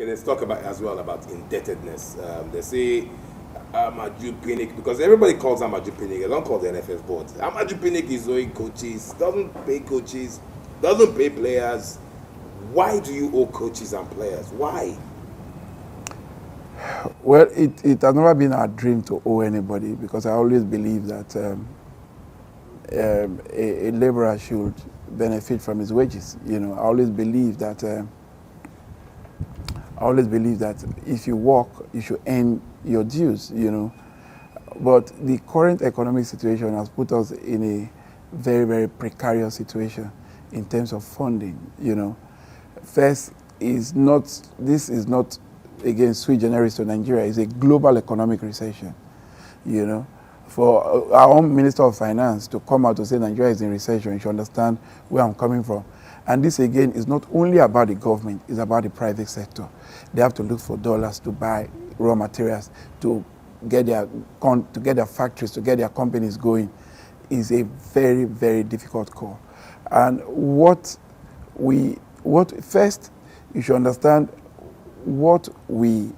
Okay, let's talk about as well about indebtedness. They say Amaju Pinnick, because everybody calls Amaju Pinnick, they don't call the NFF board. Amaju Pinnick is owing coaches, doesn't pay players. Why do you owe coaches and players? Why? Well, it has never been our dream to owe anybody, because I always believe that a laborer should benefit from his wages. You know, I always believe that if you work, you should earn your dues. You know, but the current economic situation has put us in a very, very precarious situation in terms of funding. You know, first this is not again sui generis to Nigeria. It's a global economic recession. You know, for our own Minister of Finance to come out to say Nigeria is in recession, you should understand where I'm coming from. And this again is not only about the government, it's about the private sector. They have to look for dollars to buy raw materials, to get their factories, to get their companies going. Is a very, very difficult call. And first, you should understand what we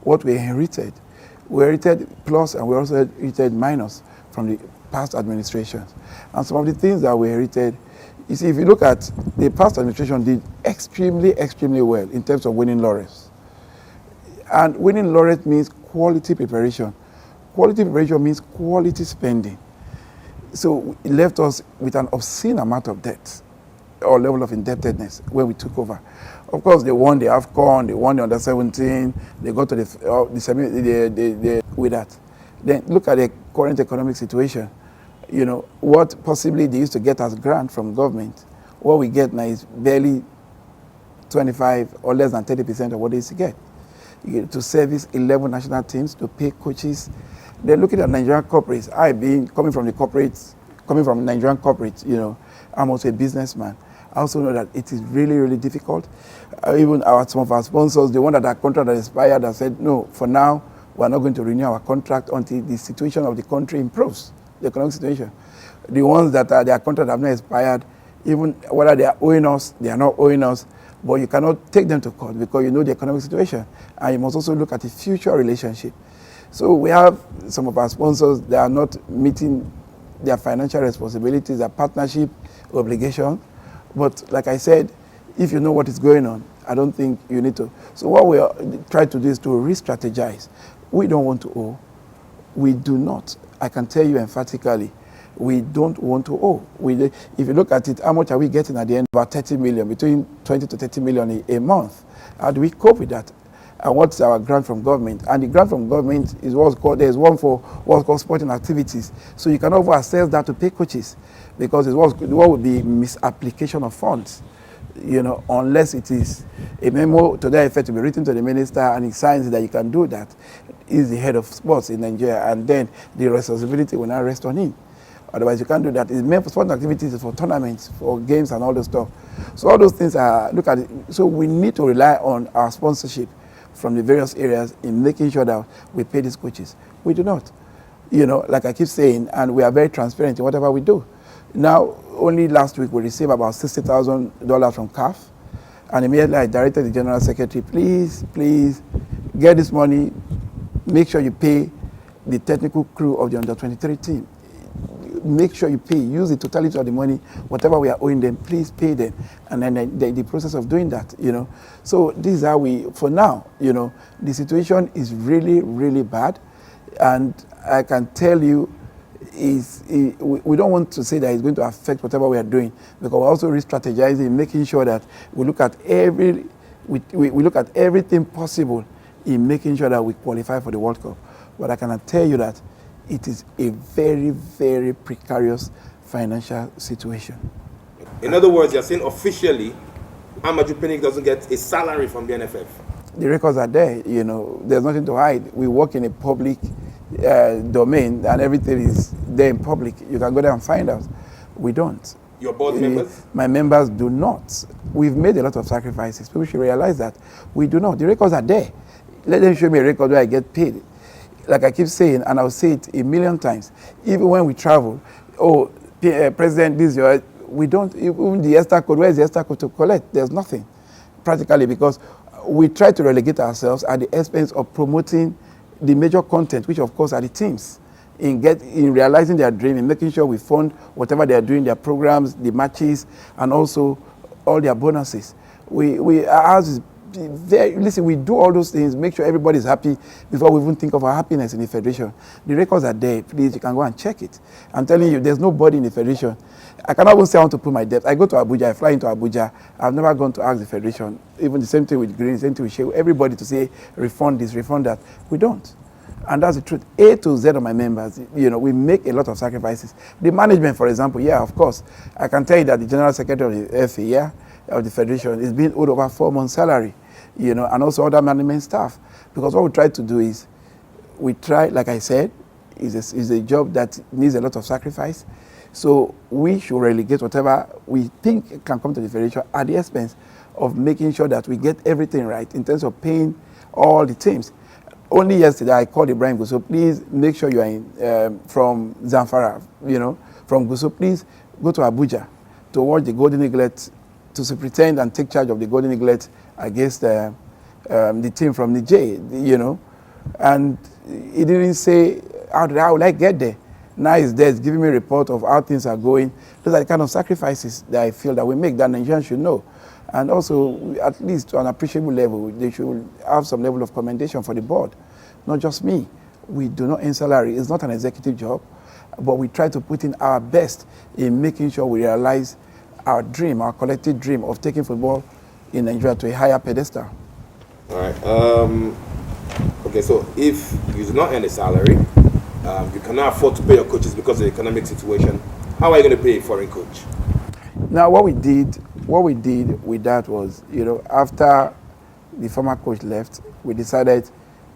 inherited. We inherited plus, and we also inherited minus from the past administrations. And some of the things that we inherited, you see, if you look at the past administration, did extremely, extremely well in terms of winning laurels. And winning laurels means quality preparation. Quality preparation means quality spending. So it left us with an obscene amount of debt or level of indebtedness when we took over. Of course, they won the AFCON, they won the Under-17, they got to with that. Then look at the current economic situation. You know, what possibly they used to get as grant from government, what we get now is barely 25 or less than 30% of what they used to get. You get to service 11 national teams, to pay coaches. They're looking at Nigerian corporates. Coming from Nigerian corporates, you know, I'm also a businessman. I also know that it is really, really difficult. Even some of our sponsors, the one that our contract that expired, have said, no, for now, we're not going to renew our contract until the situation of the country improves, the economic situation. The ones that their contract have not expired, even whether they are owing us, they are not owing us, but you cannot take them to court because you know the economic situation. And you must also look at the future relationship. So we have some of our sponsors that are not meeting their financial responsibilities, their partnership obligation. But like I said, if you know what is going on, I don't think you need to. So what we try to do is to re-strategize. We don't want to owe. We do not. I can tell you emphatically, we don't want to owe. If you look at it, how much are we getting at the end? About 30 million, between 20 to 30 million a month. How do we cope with that? And what's our grant from government? And the grant from government is what's called, there's one for what's called sporting activities. So you cannot access that to pay coaches because what would be misapplication of funds, you know, unless it is a memo to that effect to be written to the minister and he signs that you can do that. He's the head of sports in Nigeria, and then the responsibility will now rest on him. Otherwise, you can't do that. It's meant for sporting activities, for tournaments, for games and all those stuff. So all those things are, look at it. So we need to rely on our sponsorship from the various areas in making sure that we pay these coaches. We do not. You know, like I keep saying, and we are very transparent in whatever we do. Now, only last week we received about $60,000 from CAF, and immediately I directed the General Secretary, please get this money, make sure you pay the technical crew of the Under-23 team. Make sure you pay, use the totality of the money, whatever we are owing them, please pay them. And then the process of doing that, you know. So this is how for now, you know, the situation is really, really bad. And I can tell you, we don't want to say that it's going to affect whatever we are doing, because we're also re-strategizing, making sure that we look at we look at everything possible in making sure that we qualify for the World Cup. But I can tell you that it is a very, very precarious financial situation. In other words, you're saying officially, Amaju Pinnick doesn't get a salary from the NFF. The records are there, you know, there's nothing to hide. We work in a public domain and everything is there in public. You can go there and find out. We don't. Your board members? My members do not. We've made a lot of sacrifices. People should realize that. We do not. The records are there. Let them show me a record where I get paid. Like I keep saying, and I'll say it a million times, even when we travel, President, we don't, even the ESTA code, where is the ESTA code to collect? There's nothing. practically, because we try to relegate ourselves at the expense of promoting the major content, which of course are the teams, in realizing their dream, in making sure we fund whatever they are doing, their programs, the matches, and also all their bonuses. Ours is listen, we do all those things, make sure everybody's happy before we even think of our happiness in the federation. The records are there. Please, you can go and check it. I'm telling you, there's nobody in the federation. I cannot even say I want to put my debt. I go to Abuja, I fly into Abuja. I've never gone to ask the federation. Even the same thing with Green, the same thing with Shea. Everybody to say, refund this, refund that. We don't. And that's the truth. A to Z of my members, we make a lot of sacrifices. The management, for example, yeah, of course. I can tell you that the general secretary of the FA, of the federation, is being owed over 4 months' salary, and also other management staff. Because what we try to do is, like I said, is a job that needs a lot of sacrifice. So we should relegate whatever we think can come to the federation at the expense of making sure that we get everything right in terms of paying all the teams. Only yesterday I called Ibrahim Gusso, please make sure you are from Zamfara, from Gusso, please go to Abuja to watch the Golden Eaglet, to superintend and take charge of the Golden Eaglet against the team from Niger, And he didn't say, how would I get there? Now he's there, he's giving me a report of how things are going. Those are the kind of sacrifices that I feel that we make, that Nigerians should know. And also, at least to an appreciable level, they should have some level of commendation for the board. Not just me. We do not earn salary. It's not an executive job, but we try to put in our best in making sure we realize our dream, our collective dream of taking football in Nigeria to a higher pedestal. All right. Okay, so if you do not earn a salary, you cannot afford to pay your coaches because of the economic situation, how are you going to pay a foreign coach? Now, what we did with that was, after the former coach left, we decided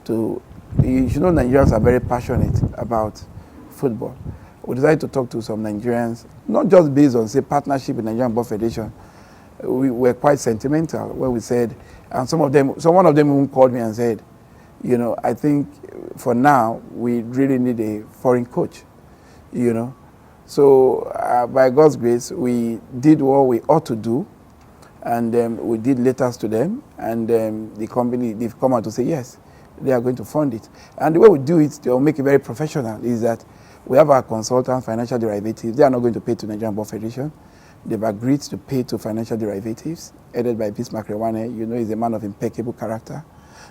to, Nigerians are very passionate about football. We decided to talk to some Nigerians, not just based on, say, partnership with Nigerian Ball Federation. We were quite sentimental when we said, and one of them even called me and said, I think for now, we really need a foreign coach, So by God's grace, we did what we ought to do, and we did letters to them, and the company, they've come out to say, yes, they are going to fund it. And the way we do it, to make it very professional, is that we have our consultants, financial derivatives. They are not going to pay to Nigerian Ball Federation. They've agreed to pay to financial derivatives, headed by Bismarck Rewane. He's a man of impeccable character.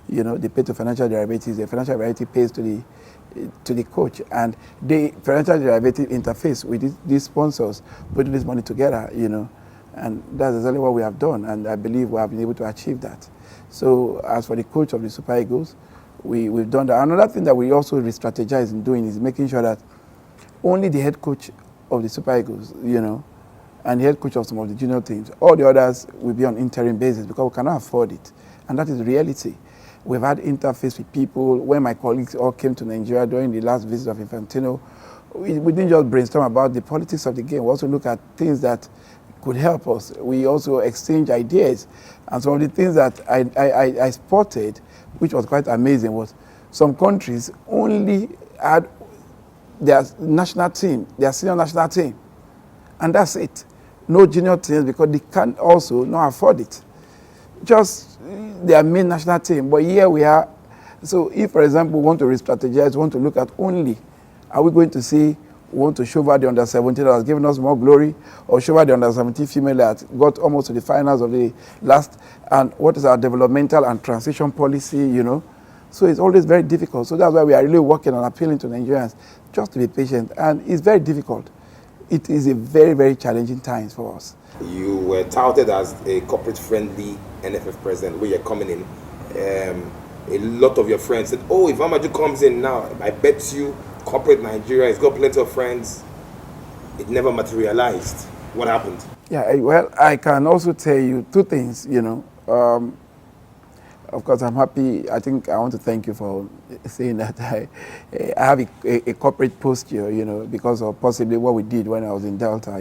They pay to financial derivatives. The financial derivative pays to the coach, and the financial derivative interface with these sponsors, putting this money together, and that's exactly what we have done, and I believe we have been able to achieve that. So as for the coach of the Super Eagles, we've done that. Another thing that we also re-strategize in doing is making sure that only the head coach of the Super Eagles, and the head coach of some of the junior teams, all the others will be on interim basis because we cannot afford it, and that is the reality. We've had interface with people. When my colleagues all came to Nigeria during the last visit of Infantino, we didn't just brainstorm about the politics of the game. We also look at things that could help us. We also exchange ideas. And some of the things that I spotted, which was quite amazing, was some countries only had their national team, their senior national team. And that's it. No junior teams because they can also not afford it. Just their main national team. But here we are. So if, for example, we want to re-strategize, want to look at only, are we going to say, we want to show over the under-17 that has given us more glory, or show over the under-17 female that got almost to the finals of the last, and what is our developmental and transition policy, So it's always very difficult. So that's why we are really working on appealing to Nigerians just to be patient. And it's very difficult. It is a very, very challenging time for us. You were touted as a corporate-friendly NFF president where you're coming in. A lot of your friends said, oh, if Amaju comes in now, I bet you corporate Nigeria, he's got plenty of friends. It never materialized. What happened? Yeah, well, I can also tell you two things, Of course, I'm happy. I think I want to thank you for saying that I have a corporate posture, because of possibly what we did when I was in Delta,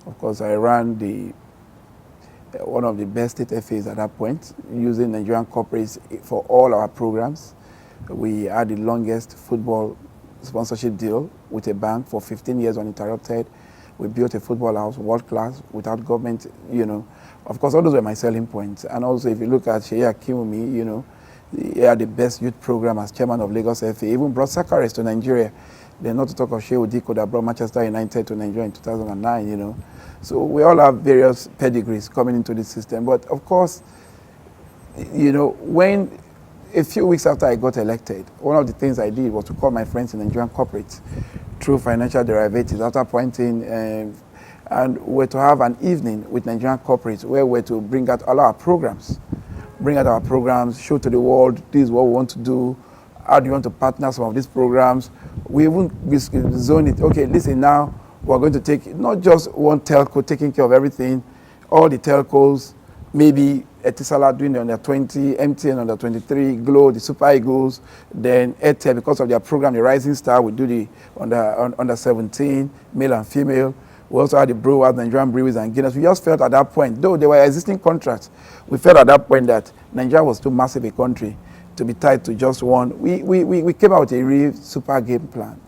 Of course, I ran one of the best state FAs at that point, using Nigerian corporates for all our programs. We had the longest football sponsorship deal with a bank for 15 years uninterrupted. We built a football house, world class, without government, Of course, all those were my selling points. And also, if you look at Sheyi Akinwumi, he had the best youth program as chairman of Lagos FA. He even brought Sakares to Nigeria. Then not to talk of Shehu Diko that brought Manchester United to Nigeria in 2009, So we all have various pedigrees coming into the system. But of course, when a few weeks after I got elected, one of the things I did was to call my friends in Nigerian corporates through financial derivatives after appointing, and we're to have an evening with Nigerian corporates where we're to bring out all our programs. Show to the world, this is what we want to do. How do you want to partner some of these programs? We even zone it. Okay, listen, now we're going to take not just one telco taking care of everything, all the telcos, maybe Etisalat doing the under 20, MTN under 23, Glo, the Super Eagles, then Airtel, because of their program, the Rising Star, we do the under 17, male and female. We also had the brewers, Nigerian breweries and Guinness. We just felt at that point, though there were existing contracts, we felt at that point that Nigeria was too massive a country to be tied to just one. We came out with a real super game plan,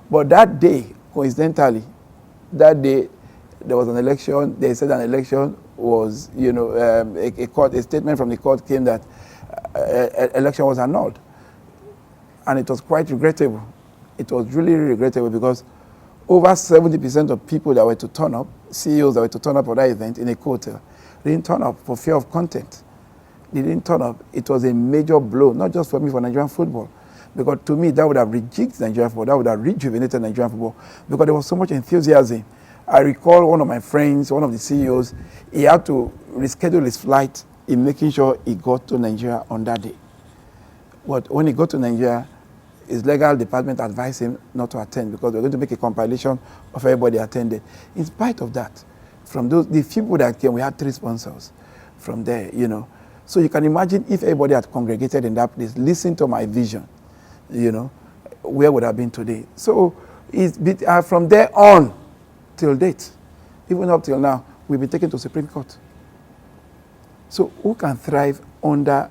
But that day, coincidentally, there was an election. They said an election was, a statement from the court came that election was annulled. And it was quite regrettable. It was really, really regrettable because over 70% of people that were to turn up, CEOs that were to turn up for that event in a hotel, they didn't turn up for fear of content. They didn't turn up. It was a major blow, not just for me, for Nigerian football. Because to me, that would have rejigged Nigerian football. That would have rejuvenated Nigerian football because there was so much enthusiasm. I recall one of my friends, one of the CEOs, he had to reschedule his flight in making sure he got to Nigeria on that day. But when he got to Nigeria, his legal department advised him not to attend because they're going to make a compilation of everybody attended. In spite of that, from the people that came, we had 3 sponsors from there, So you can imagine if everybody had congregated in that place, listened to my vision, where would I have been today? So from there on till date, even up till now, we've been taken to Supreme Court. So who can thrive under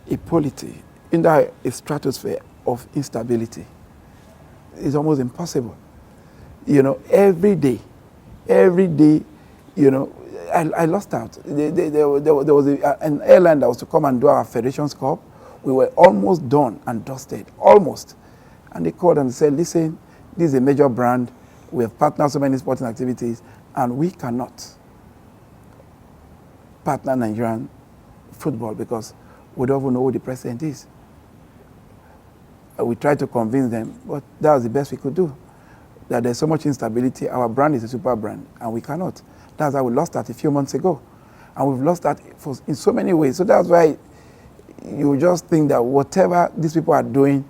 a polity, under a stratosphere of instability? It's almost impossible. Every day, I lost out. There was an airline that was to come and do our Federations Cup. We were almost done and dusted, almost. And they called and said, listen, this is a major brand. We have partnered so many sporting activities, and we cannot partner Nigerian football because we don't even know who the president is. We tried to convince them, but that was the best we could do. That there's so much instability. Our brand is a super brand, and we cannot. That's how we lost that a few months ago. And we've lost that in so many ways. So that's why you just think that whatever these people are doing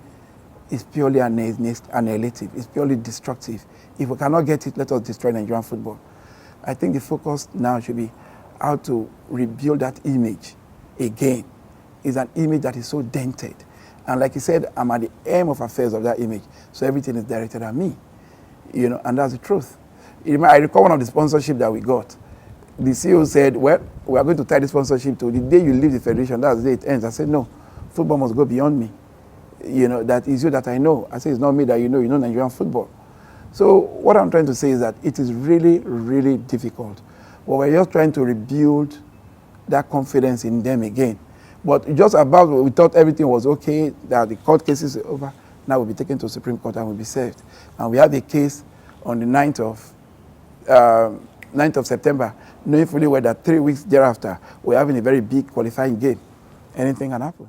is purely annihilative. It's purely destructive. If we cannot get it, let us destroy Nigerian football. I think the focus now should be how to rebuild that image again. It's an image that is so dented. And like you said, I'm at the aim of affairs of that image. So everything is directed at me. And that's the truth. I recall one of the sponsorship that we got. The CEO said, well, we are going to tie the sponsorship to the day you leave the federation, that's the day it ends. I said, no, football must go beyond me. That is you that I know. I said, it's not me that you know Nigerian football. So what I'm trying to say is that it is really, really difficult. But we're just trying to rebuild that confidence in them again. But just about, we thought everything was okay, that the court cases are over. Now we'll be taken to Supreme Court and we'll be served. And we have a case on the 9th of September, knowing fully well that 3 weeks thereafter, we're having a very big qualifying game. Anything can happen.